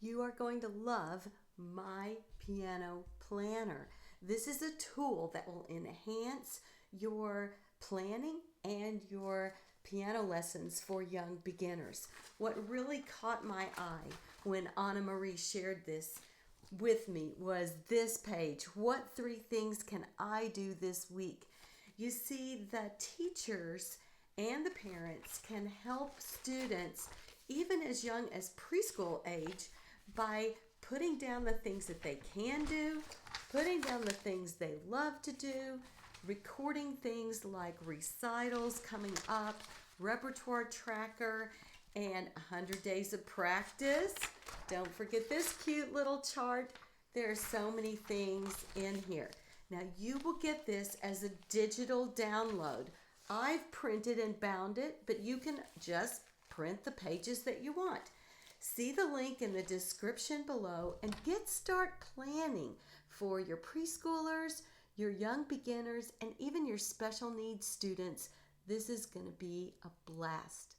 you are going to love my piano planner. This is a tool that will enhance your planning and your piano lessons for young beginners. What really caught my eye when Anna Marie shared this with me was this page. What 3 things can I do this week? You see, the teachers and the parents can help students even as young as preschool age by putting down the things that they can do, putting down the things they love to do, recording things like recitals coming up, repertoire tracker, and 100 days of practice. Don't forget this cute little chart. There are so many things in here. Now you will get this as a digital download. I've printed and bound it, but you can just print the pages that you want. See the link in the description below and start planning for your preschoolers, your young beginners, and even your special needs students. This is going to be a blast.